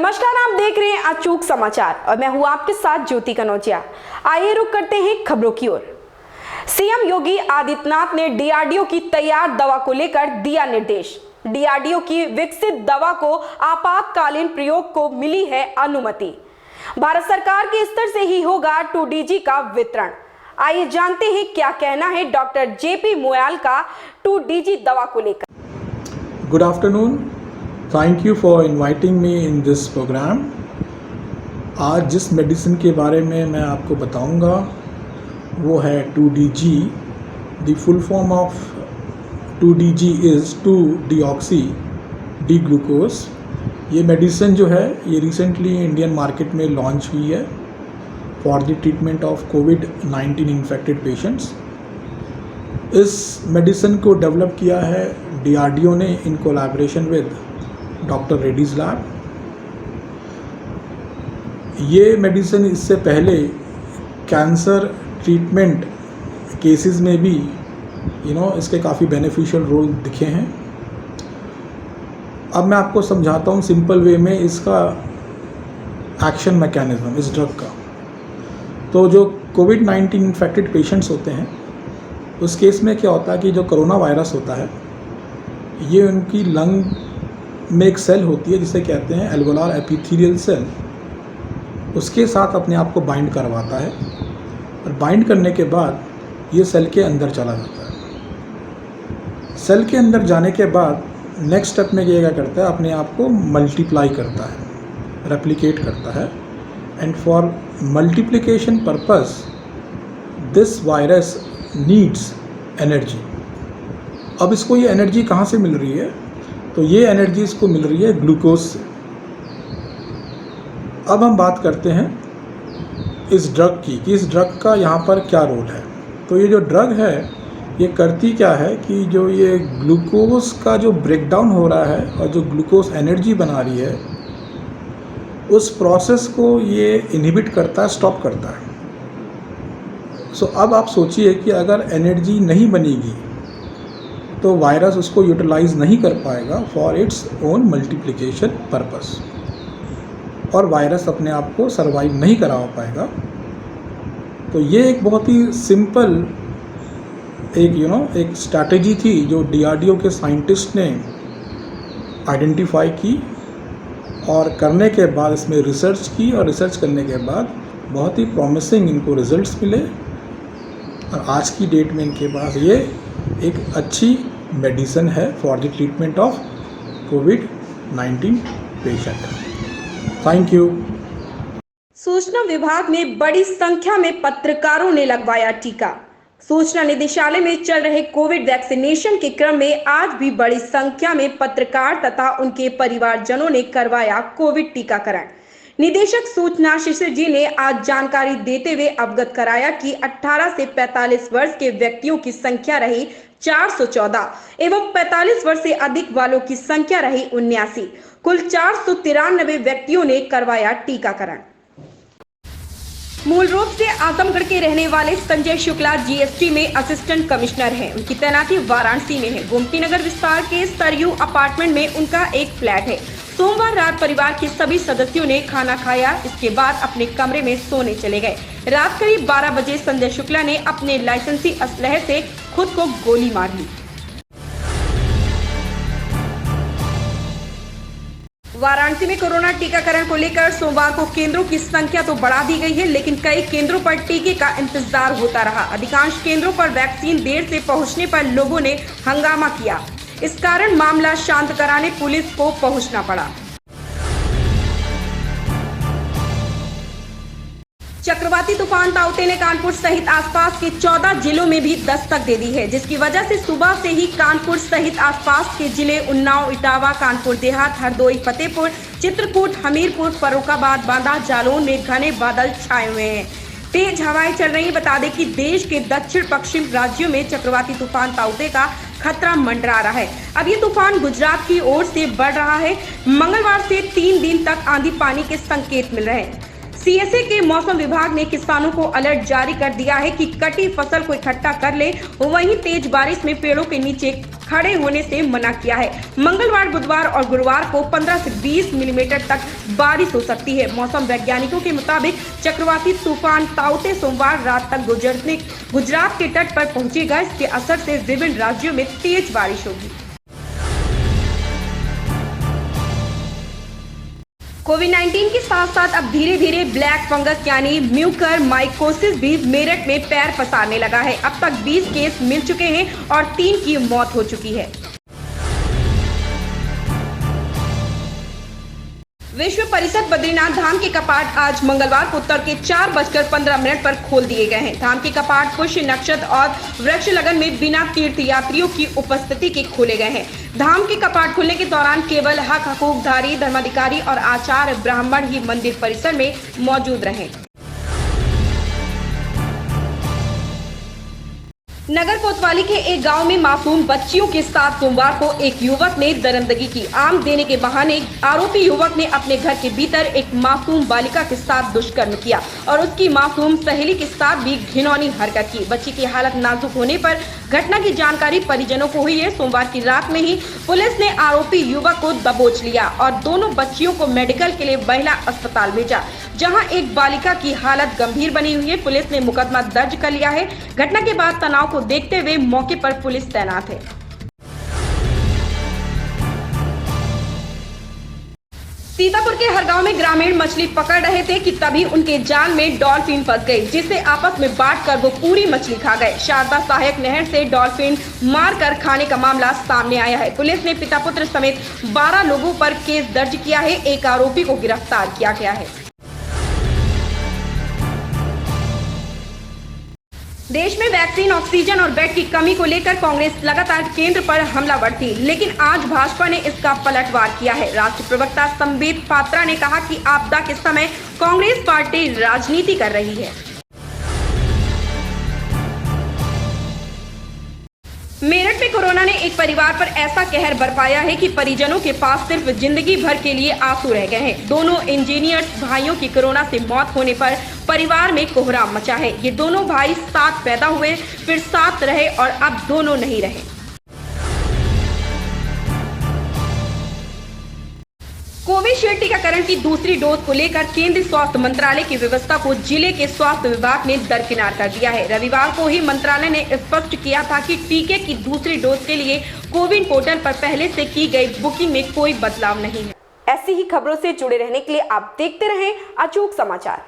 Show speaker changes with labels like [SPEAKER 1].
[SPEAKER 1] नमस्कार, आप देख रहे हैं अचूक समाचार और मैं हूं आपके साथ ज्योति कनौजिया। आइए रुक करते हैं खबरों की ओर। सीएम योगी आदित्यनाथ ने डीआरडीओ की तैयार दवा को लेकर दिया निर्देश। डीआरडीओ की विकसित दवा को आपातकालीन प्रयोग को मिली है अनुमति। भारत सरकार के स्तर से ही होगा 2DG का वितरण। आइए जानते हैं क्या कहना है डॉक्टर JP मोयाल का 2DG दवा को लेकर।
[SPEAKER 2] Good afternoon, thank you for inviting me in this programme. आज जिस मेडिसिन के बारे में मैं आपको बताऊंगा वो है 2DG। The full form of 2DG is 2-deoxy D-ग्लूकोज। ये मेडिसिन जो है ये रिसेंटली इंडियन मार्केट में लॉन्च हुई है for the treatment of covid infected patients. इस मेडिसिन को डेवलप किया है DRDO ने in collaboration with doctor Reddy's lab. ये मेडिसिन इससे पहले कैंसर ट्रीटमेंट केसेस में भी इसके काफ़ी बेनिफिशियल रोल दिखे हैं। अब मैं आपको समझाता हूँ सिंपल वे में इसका एक्शन मैकेनिज्म इस ड्रग का। तो जो कोविड-19 इन्फेक्टेड पेशेंट्स होते हैं उस केस में क्या होता है कि जो कोरोना वायरस होता है ये उनकी लंग में एक सेल होती है जिसे कहते हैं एल्वोलार एपिथेलियल सेल, उसके साथ अपने आप को बाइंड करवाता है और बाइंड करने के बाद ये सेल के अंदर चला जाता है। सेल के अंदर जाने के बाद नेक्स्ट स्टेप में ये क्या करता है, अपने आप को मल्टीप्लाई करता है, रेप्लिकेट करता है। And for multiplication purpose this virus needs energy. अब इसको ये एनर्जी कहाँ से मिल रही है? तो ये एनर्जी इसको मिल रही है ग्लूकोज से। अब हम बात करते हैं इस ड्रग की कि इस ड्रग का यहाँ पर क्या रोल है। तो ये जो ड्रग है ये करती क्या है कि जो ये ग्लूकोज का जो ब्रेकडाउन हो रहा है और जो ग्लूकोज एनर्जी बना रही है उस प्रोसेस को ये इनहिबिट करता है, स्टॉप करता है। सो अब आप सोचिए कि अगर एनर्जी नहीं बनेगी तो वायरस उसको यूटिलाइज नहीं कर पाएगा for its own multiplication purpose और वायरस अपने आप को सरवाइव नहीं करा पाएगा। तो ये एक बहुत ही सिंपल एक स्ट्रैटेजी थी जो DRDO के साइंटिस्ट ने आइडेंटिफाई की और करने के बाद इसमें रिसर्च की और रिसर्च करने के बाद बहुत ही प्रॉमिसिंग इनको रिजल्ट्स मिले और आज की डेट में इनके पास ये एक अच्छी मेडिसिन है for the treatment of covid patient. Thank you.
[SPEAKER 1] सूचना विभाग में बड़ी संख्या में पत्रकारों ने लगवाया टीका। सूचना निदेशालय में चल रहे कोविड वैक्सीनेशन के क्रम में आज भी बड़ी संख्या में पत्रकार तथा उनके परिवारजनों ने करवाया कोविड टीकाकरण। निदेशक सूचना शिशिर जी ने आज जानकारी देते हुए अवगत कराया कि 18 से 45 वर्ष के व्यक्तियों की संख्या रही 414 एवं 45 वर्ष से अधिक वालों की संख्या रही 79। कुल 493 व्यक्तियों ने करवाया टीकाकरण। मूल रूप से आजमगढ़ के रहने वाले संजय शुक्ला GST में असिस्टेंट कमिश्नर हैं। उनकी तैनाती वाराणसी में है। गोमती नगर विस्तार के सरयू अपार्टमेंट में उनका एक फ्लैट है। सोमवार रात परिवार के सभी सदस्यों ने खाना खाया, इसके बाद अपने कमरे में सोने चले गए। रात करीब 12 बजे संजय शुक्ला ने अपने लाइसेंसी असलहे से खुद को गोली मार ली। वाराणसी में कोरोना टीकाकरण को लेकर सोमवार को केंद्रों की संख्या तो बढ़ा दी गई है, लेकिन कई केंद्रों पर टीके का इंतजार होता रहा। अधिकांश केंद्रों पर वैक्सीन देर से पहुंचने पर लोगों ने हंगामा किया। इस कारण मामला शांत कराने पुलिस को पहुंचना पड़ा। चक्रवाती तूफान ताउते ने कानपुर सहित आसपास के 14 जिलों में भी दस्तक दे दी है, जिसकी वजह से सुबह से ही कानपुर सहित आसपास के जिले उन्नाव, इटावा, कानपुर देहात, हरदोई, फतेहपुर, चित्रकूट, हमीरपुर, फर्रुखाबाद, बांदा, जालौन में घने बादल छाए हुए हैं। तेज हवाएं चल रही। बता दें कि देश के दक्षिण पश्चिम राज्यों में चक्रवाती तूफान ताउते का खतरा मंडरा रहा है। अब ये तूफान गुजरात की ओर से बढ़ रहा है। मंगलवार से 3 दिन तक आंधी पानी के संकेत मिल रहे हैं। सीएसए के मौसम विभाग ने किसानों को अलर्ट जारी कर दिया है कि कटी फसल को इकट्ठा कर ले, वहीं तेज बारिश में पेड़ों के नीचे खड़े होने से मना किया है। मंगलवार, बुधवार और गुरुवार को 15 से 20 मिलीमीटर तक बारिश हो सकती है। मौसम वैज्ञानिकों के मुताबिक चक्रवाती तूफान ताउते सोमवार रात तक गुजरात के तट पर पहुंचेगा। इसके असर से विभिन्न राज्यों में तेज बारिश होगी। कोविड-19 के साथ साथ अब धीरे धीरे ब्लैक फंगस यानी म्यूकरमाइकोसिस भी मेरठ में पैर पसारने लगा है। अब तक 20 केस मिल चुके हैं और 3 की मौत हो चुकी है। विश्व परिषद बद्रीनाथ धाम के कपाट आज मंगलवार को उत्तर के 4:15 पर खोल दिए गए हैं। धाम के कपाट पुष्य नक्षत्र और वृक्ष लगन में बिना तीर्थ यात्रियों की उपस्थिति के खोले गए हैं। धाम के कपाट खुलने के दौरान केवल हक हकूकधारी, धर्माधिकारी और आचार्य ब्राह्मण ही मंदिर परिसर में मौजूद रहे। नगर कोतवाली के एक गांव में मासूम बच्चियों के साथ सोमवार को एक युवक ने दरिंदगी की। आम देने के बहाने आरोपी युवक ने अपने घर के भीतर एक मासूम बालिका के साथ दुष्कर्म किया और उसकी मासूम सहेली के साथ भी घिनौनी हरकत की। बच्ची की हालत नाजुक होने पर घटना की जानकारी परिजनों को हुई है। सोमवार की रात में ही पुलिस ने आरोपी युवक को दबोच लिया और दोनों बच्चियों को मेडिकल के लिए महिला अस्पताल भेजा, जहां एक बालिका की हालत गंभीर बनी हुई है। पुलिस ने मुकदमा दर्ज कर लिया है। घटना के बाद तनाव को देखते हुए मौके पर पुलिस तैनात है। सीतापुर के हर गांव में ग्रामीण मछली पकड़ रहे थे कि तभी उनके जाल में डॉल्फिन फंस गई, जिसे आपस में बांटकर वो पूरी मछली खा गए। शारदा सहायक नहर से डॉल्फिन मारकर खाने का मामला सामने आया है। पुलिस ने पिता पुत्र समेत 12 लोगों पर केस दर्ज किया है। एक आरोपी को गिरफ्तार किया गया है। देश में वैक्सीन, ऑक्सीजन और बेड की कमी को लेकर कांग्रेस लगातार केंद्र पर हमलावर थी, लेकिन आज भाजपा ने इसका पलटवार किया है। राष्ट्रीय प्रवक्ता संबित पात्रा ने कहा कि आपदा के समय कांग्रेस पार्टी राजनीति कर रही है। मेरठ में कोरोना ने एक परिवार पर ऐसा कहर बरपाया है कि परिजनों के पास सिर्फ जिंदगी भर के लिए आंसू रह गए हैं। दोनों इंजीनियर्स भाइयों की कोरोना से मौत होने पर परिवार में कोहराम मचा है। ये दोनों भाई साथ पैदा हुए, फिर साथ रहे और अब दोनों नहीं रहे। कोविशील्ड टीकाकरण की दूसरी डोज को लेकर केंद्रीय स्वास्थ्य मंत्रालय की व्यवस्था को जिले के स्वास्थ्य विभाग ने दरकिनार कर दिया है। रविवार को ही मंत्रालय ने स्पष्ट किया था कि टीके की दूसरी डोज के लिए कोविन पोर्टल पर पहले से की गई बुकिंग में कोई बदलाव नहीं है। ऐसी ही खबरों से जुड़े रहने के लिए आप देखते रहें अचूक समाचार।